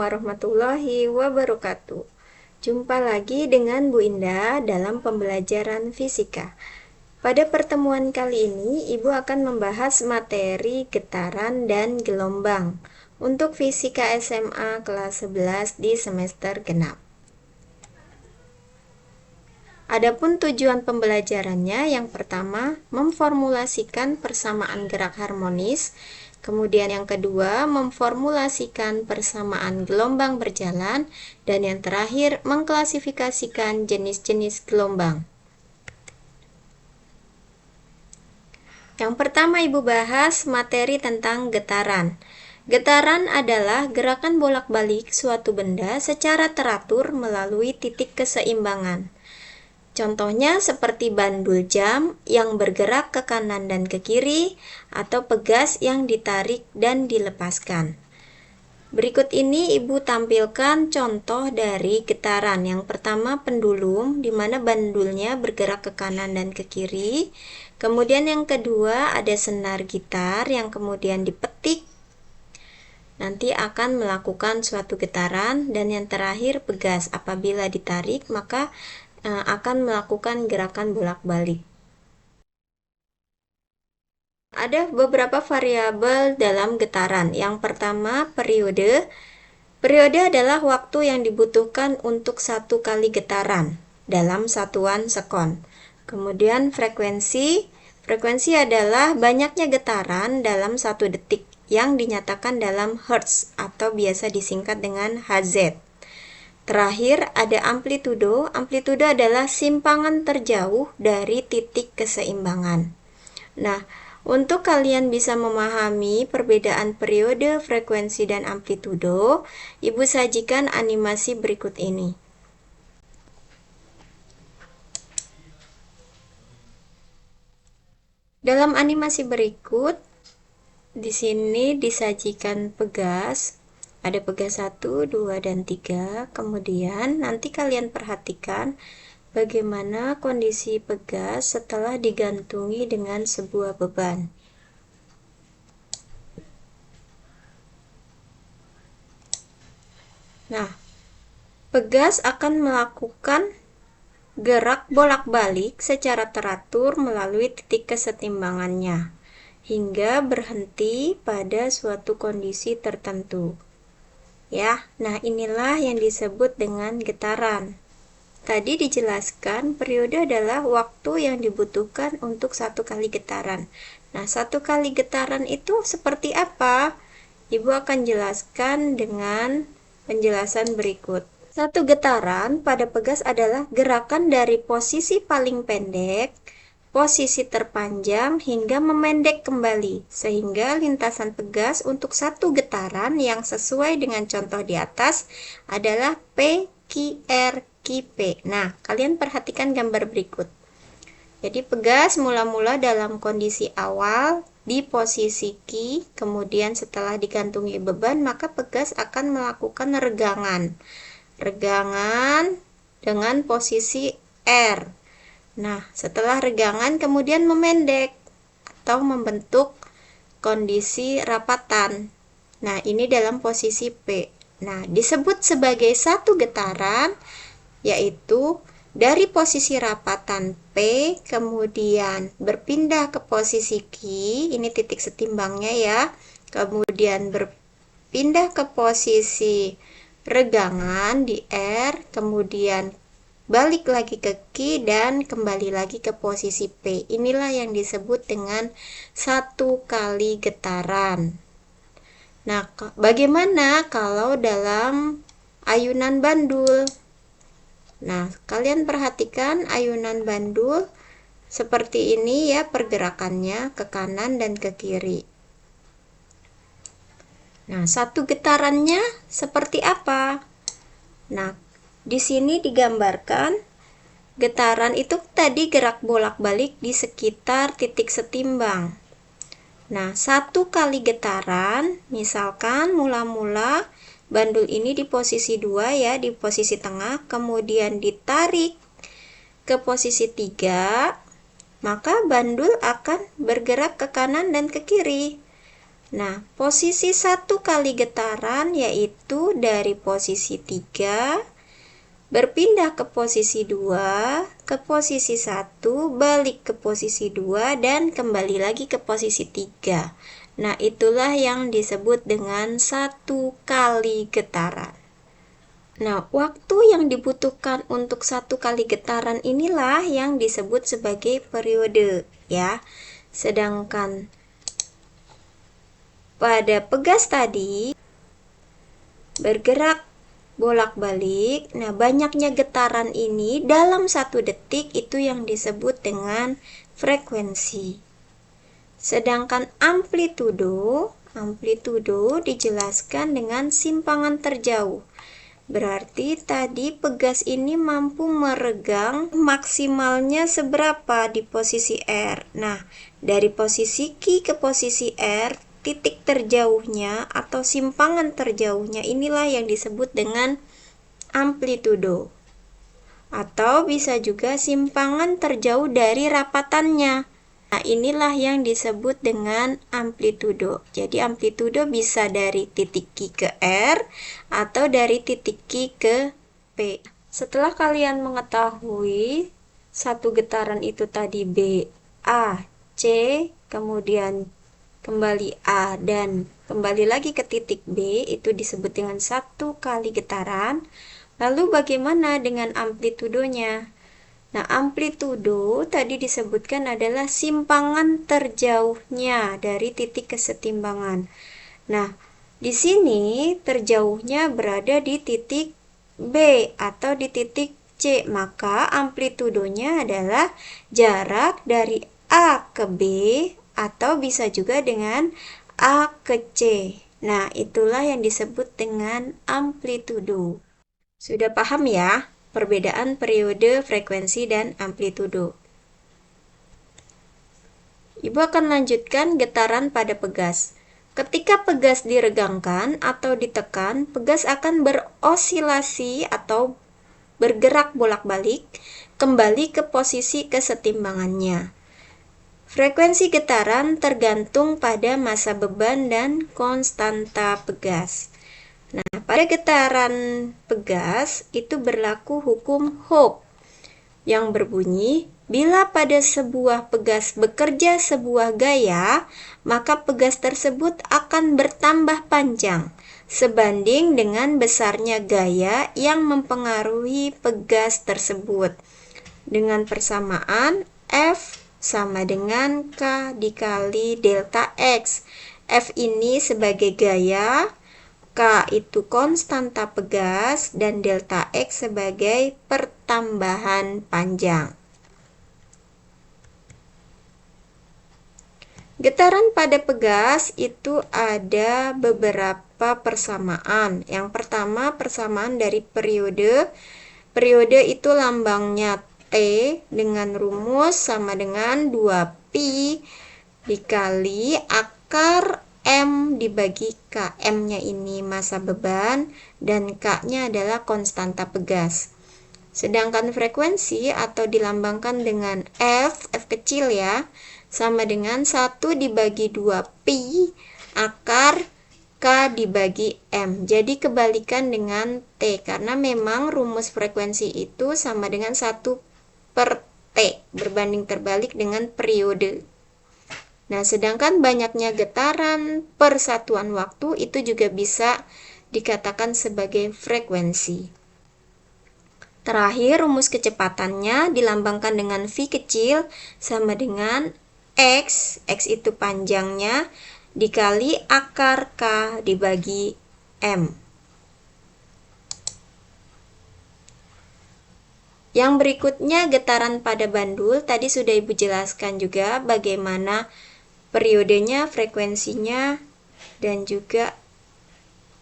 warahmatullahi wabarakatuh. Jumpa lagi dengan Bu Indah dalam pembelajaran fisika. Pada pertemuan kali ini, Ibu akan membahas materi getaran dan gelombang untuk fisika SMA kelas 11 di semester genap. Adapun tujuan pembelajarannya, yang pertama, memformulasikan persamaan gerak harmonis. Kemudian yang kedua, memformulasikan persamaan gelombang berjalan. Dan yang terakhir, mengklasifikasikan jenis-jenis gelombang. Yang pertama Ibu bahas materi tentang getaran. Getaran adalah gerakan bolak-balik suatu benda secara teratur melalui titik keseimbangan. Contohnya seperti bandul jam yang bergerak ke kanan dan ke kiri, atau pegas yang ditarik dan dilepaskan. Berikut ini Ibu tampilkan contoh dari getaran. Yang pertama pendulum, di mana bandulnya bergerak ke kanan dan ke kiri. Kemudian yang kedua ada senar gitar yang kemudian dipetik, nanti akan melakukan suatu getaran. Dan yang terakhir pegas, apabila ditarik maka akan melakukan gerakan bolak-balik. Ada beberapa variabel dalam getaran. Yang pertama, periode. Periode adalah waktu yang dibutuhkan untuk satu kali getaran dalam satuan sekon. Kemudian frekuensi. Frekuensi adalah banyaknya getaran dalam satu detik yang dinyatakan dalam hertz atau biasa disingkat dengan Hz. Terakhir ada amplitudo. Amplitudo adalah simpangan terjauh dari titik keseimbangan. Nah, untuk kalian bisa memahami perbedaan periode, frekuensi, dan amplitudo, Ibu sajikan animasi berikut ini. Dalam animasi berikut, di sini disajikan pegas. Ada pegas 1, 2, dan 3. Kemudian nanti kalian perhatikan bagaimana kondisi pegas setelah digantungi dengan sebuah beban. Nah, pegas akan melakukan gerak bolak-balik secara teratur melalui titik kesetimbangannya hingga berhenti pada suatu kondisi tertentu. Ya, nah inilah yang disebut dengan getaran. Tadi dijelaskan periode adalah waktu yang dibutuhkan untuk satu kali getaran. Nah, satu kali getaran itu seperti apa? Ibu akan jelaskan dengan penjelasan berikut. Satu getaran pada pegas adalah gerakan dari posisi paling pendek, posisi terpanjang, hingga memendek kembali, sehingga lintasan pegas untuk satu getaran yang sesuai dengan contoh di atas adalah P, Q, R, Q, P. Nah, kalian perhatikan gambar berikut. Jadi pegas mula-mula dalam kondisi awal di posisi Q, kemudian setelah digantungi beban, maka pegas akan melakukan regangan dengan posisi R. Nah, setelah regangan kemudian memendek atau membentuk kondisi rapatan. Nah, ini dalam posisi P. Nah, disebut sebagai satu getaran, yaitu dari posisi rapatan P kemudian berpindah ke posisi Q, ini titik setimbangnya ya, kemudian berpindah ke posisi regangan di R, kemudian balik lagi ke Q dan kembali lagi ke posisi P. Inilah yang disebut dengan satu kali getaran. Nah, bagaimana kalau dalam ayunan bandul? Nah, kalian perhatikan ayunan bandul seperti ini ya pergerakannya ke kanan dan ke kiri. Nah, satu getarannya seperti apa? Nah, di sini digambarkan getaran itu tadi gerak bolak-balik di sekitar titik setimbang. Nah, satu kali getaran, misalkan mula-mula bandul ini di posisi 2 ya, di posisi tengah, kemudian ditarik ke posisi 3, maka bandul akan bergerak ke kanan dan ke kiri. Nah, posisi satu kali getaran yaitu dari posisi 3 berpindah ke posisi 2, ke posisi 1, balik ke posisi 2, dan kembali lagi ke posisi 3. Nah, itulah yang disebut dengan satu kali getaran. Nah, waktu yang dibutuhkan untuk satu kali getaran inilah yang disebut sebagai periode, ya. Sedangkan pada pegas tadi bergerak bolak-balik. Nah, banyaknya getaran ini dalam 1 detik itu yang disebut dengan frekuensi. Sedangkan amplitudo dijelaskan dengan simpangan terjauh. Berarti tadi pegas ini mampu meregang maksimalnya seberapa di posisi R. Nah, dari posisi Q ke posisi R, titik terjauhnya atau simpangan terjauhnya inilah yang disebut dengan amplitudo. Atau bisa juga simpangan terjauh dari rapatannya. Nah, inilah yang disebut dengan amplitudo. Jadi amplitudo bisa dari titik Q ke R atau dari titik Q ke P. Setelah kalian mengetahui satu getaran itu tadi B, A, C, kemudian kembali A dan kembali lagi ke titik B, itu disebut dengan satu kali getaran. Lalu bagaimana dengan amplitudonya? Nah, amplitudo tadi disebutkan adalah simpangan terjauhnya dari titik kesetimbangan. Nah, di sini terjauhnya berada di titik B atau di titik C, maka amplitudonya adalah jarak dari A ke B atau bisa juga dengan A ke C. Nah, itulah yang disebut dengan amplitudo. Sudah paham ya perbedaan periode, frekuensi, dan amplitudo? Ibu akan lanjutkan getaran pada pegas. Ketika pegas diregangkan atau ditekan, pegas akan berosilasi atau bergerak bolak-balik kembali ke posisi kesetimbangannya. Frekuensi getaran tergantung pada massa beban dan konstanta pegas. Nah, pada getaran pegas itu berlaku hukum Hooke yang berbunyi, bila pada sebuah pegas bekerja sebuah gaya, maka pegas tersebut akan bertambah panjang sebanding dengan besarnya gaya yang mempengaruhi pegas tersebut. Dengan persamaan F sama dengan K dikali delta X. F ini sebagai gaya, K itu konstanta pegas, dan delta X sebagai pertambahan panjang. Getaran pada pegas itu ada beberapa persamaan. Yang pertama, persamaan dari periode. Periode itu lambangnya T dengan rumus sama dengan 2pi dikali akar M dibagi K. M-nya ini massa beban dan K-nya adalah konstanta pegas. Sedangkan frekuensi atau dilambangkan dengan F kecil ya, sama dengan 1 dibagi 2pi akar K dibagi M. Jadi kebalikan dengan T, karena memang rumus frekuensi itu sama dengan 1 per T, berbanding terbalik dengan periode. Nah, sedangkan banyaknya getaran per satuan waktu itu juga bisa dikatakan sebagai frekuensi. Terakhir, rumus kecepatannya dilambangkan dengan V kecil sama dengan X itu panjangnya, dikali akar K dibagi M. Yang berikutnya getaran pada bandul. Tadi sudah Ibu jelaskan juga bagaimana periodenya, frekuensinya, dan juga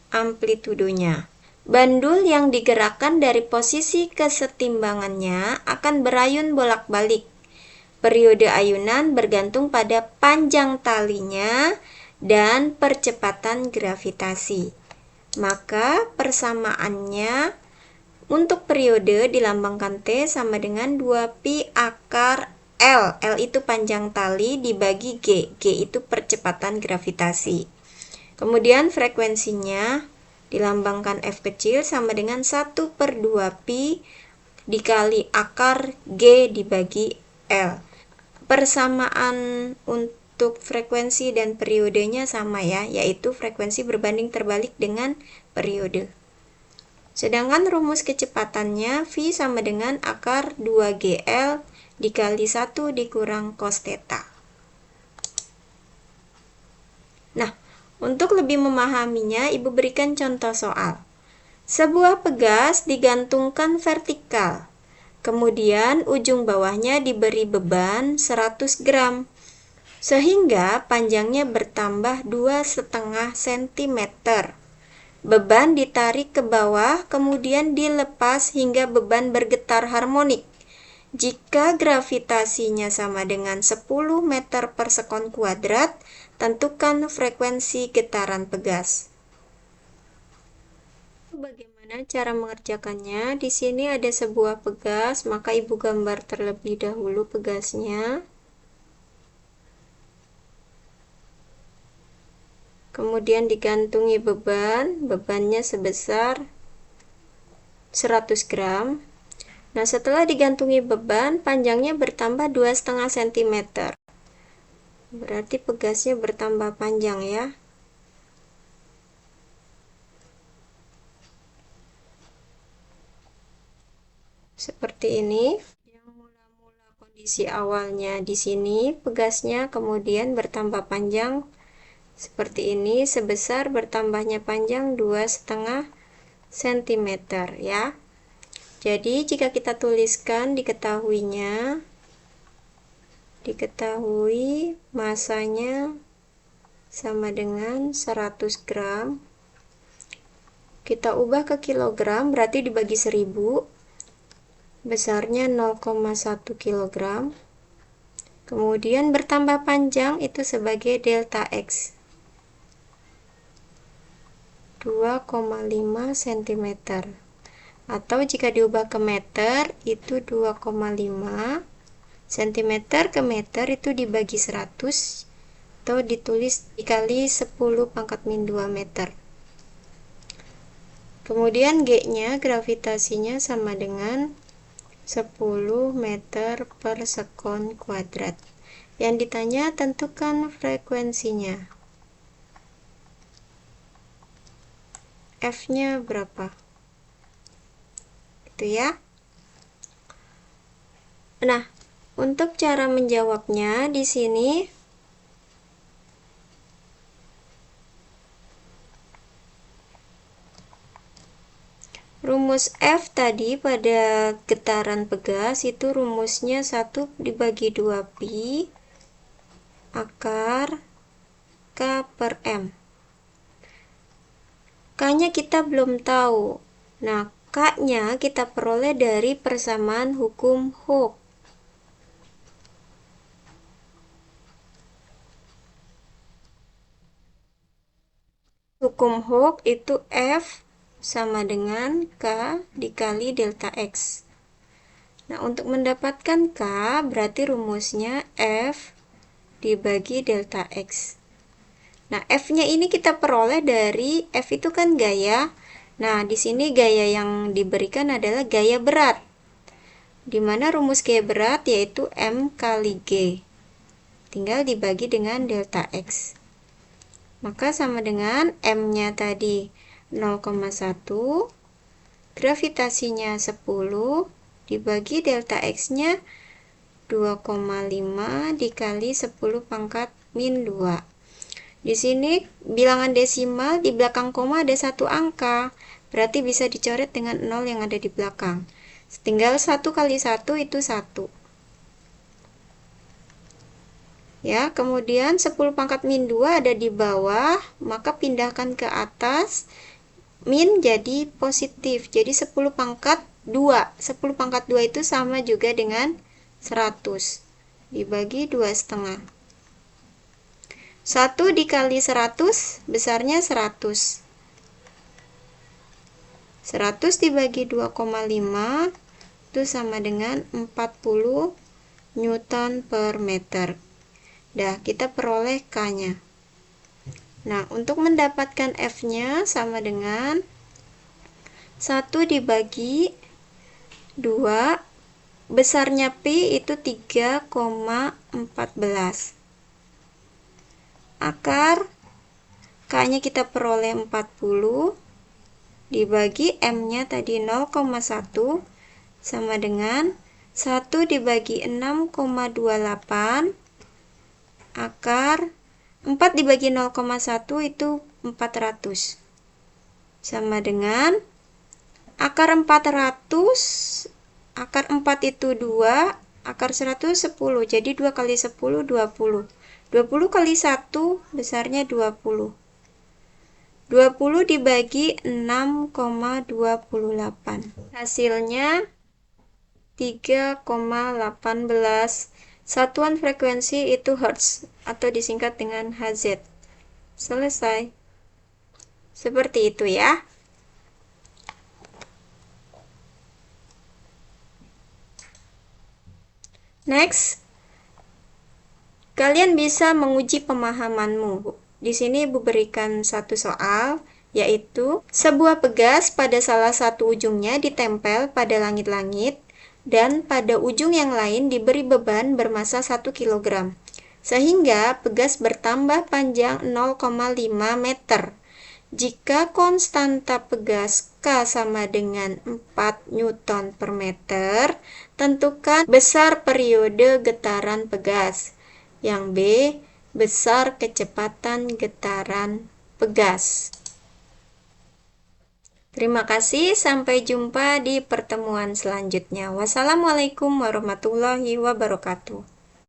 amplitudonya. Bandul yang digerakkan dari posisi kesetimbangannya akan berayun bolak-balik. Periode ayunan bergantung pada panjang talinya dan percepatan gravitasi. Maka persamaannya untuk periode dilambangkan T sama dengan 2pi akar L. L itu panjang tali dibagi G. G itu percepatan gravitasi. Kemudian frekuensinya dilambangkan F kecil sama dengan 1/2 pi dikali akar G dibagi L. Persamaan untuk frekuensi dan periodenya sama ya, yaitu frekuensi berbanding terbalik dengan periode. Sedangkan rumus kecepatannya V sama dengan akar 2GL dikali 1 dikurang cos theta. Nah, untuk lebih memahaminya, Ibu berikan contoh soal. Sebuah pegas digantungkan vertikal. Kemudian ujung bawahnya diberi beban 100 gram. Sehingga panjangnya bertambah 2,5 cm. Beban ditarik ke bawah, kemudian dilepas hingga beban bergetar harmonik. Jika gravitasinya sama dengan 10 meter per sekon kuadrat, tentukan frekuensi getaran pegas. Bagaimana cara mengerjakannya? Di sini ada sebuah pegas, maka Ibu gambar terlebih dahulu pegasnya. Kemudian digantungi bebannya sebesar 100 gram. Nah, setelah digantungi beban, panjangnya bertambah 2,5 cm. Berarti pegasnya bertambah panjang ya. Seperti ini. Yang mula-mula kondisi awalnya di sini, pegasnya kemudian bertambah panjang seperti ini, sebesar bertambahnya panjang 2,5 cm ya. Jadi jika kita tuliskan diketahui masanya sama dengan 100 gram. Kita ubah ke kilogram, berarti dibagi 1000, besarnya 0,1 kg. Kemudian bertambah panjang itu sebagai delta X, 2,5 cm. Atau jika diubah ke meter, itu 2,5 cm ke meter itu dibagi 100, atau ditulis dikali 10⁻²⁴ meter. Kemudian G-nya, gravitasinya sama dengan 10 meter per sekon kuadrat. Yang ditanya tentukan frekuensinya. F-nya berapa? Itu ya. Nah, untuk cara menjawabnya di sini rumus F tadi pada getaran pegas itu rumusnya 1/2pi akar K/M. K-nya kita belum tahu. Nah, K-nya kita peroleh dari persamaan hukum Hooke. Hukum Hooke itu F sama dengan K dikali delta X. Nah, untuk mendapatkan K berarti rumusnya F dibagi delta X. Nah, F-nya ini kita peroleh dari F itu kan gaya. Nah, di sini gaya yang diberikan adalah gaya berat. Di mana rumus gaya berat yaitu M kali G. Tinggal dibagi dengan delta X. Maka sama dengan M-nya tadi 0,1, gravitasinya 10, dibagi delta X-nya 2,5 dikali 10⁻². Di sini bilangan desimal di belakang koma ada satu angka, berarti bisa dicoret dengan 0 yang ada di belakang. Tinggal 1 kali 1 itu 1. Ya, kemudian 10⁻² ada di bawah, maka pindahkan ke atas, min jadi positif. Jadi 10⁻². 10⁻² itu sama juga dengan 100 dibagi 2,5. 1 dikali 100 besarnya 100. 100 dibagi 2,5 itu sama dengan 40 Newton per meter. Dah, kita peroleh K-nya. Nah, untuk mendapatkan F-nya sama dengan 1 dibagi 2, besarnya Pi itu 3,14. Akar K-nya kita peroleh 40 dibagi M-nya tadi 0,1 sama dengan 1 dibagi 6,28 akar 4 dibagi 0,1 itu 400 sama dengan akar 400, akar 4 itu 2, akar 100 10, jadi 2 kali 10 20. 20 kali 1 besarnya 20. 20 dibagi 6,28. Hasilnya 3,18. Satuan frekuensi itu Hertz atau disingkat dengan Hz. Selesai. Seperti itu ya. Next, kalian bisa menguji pemahamanmu. Di sini Ibu berikan satu soal, yaitu sebuah pegas pada salah satu ujungnya ditempel pada langit-langit dan pada ujung yang lain diberi beban bermassa 1 kg. Sehingga pegas bertambah panjang 0,5 meter. Jika konstanta pegas K sama dengan 4 Newton per meter, tentukan besar periode getaran pegas. Yang B, besar kecepatan getaran pegas. Terima kasih, sampai jumpa di pertemuan selanjutnya. Wassalamualaikum warahmatullahi wabarakatuh.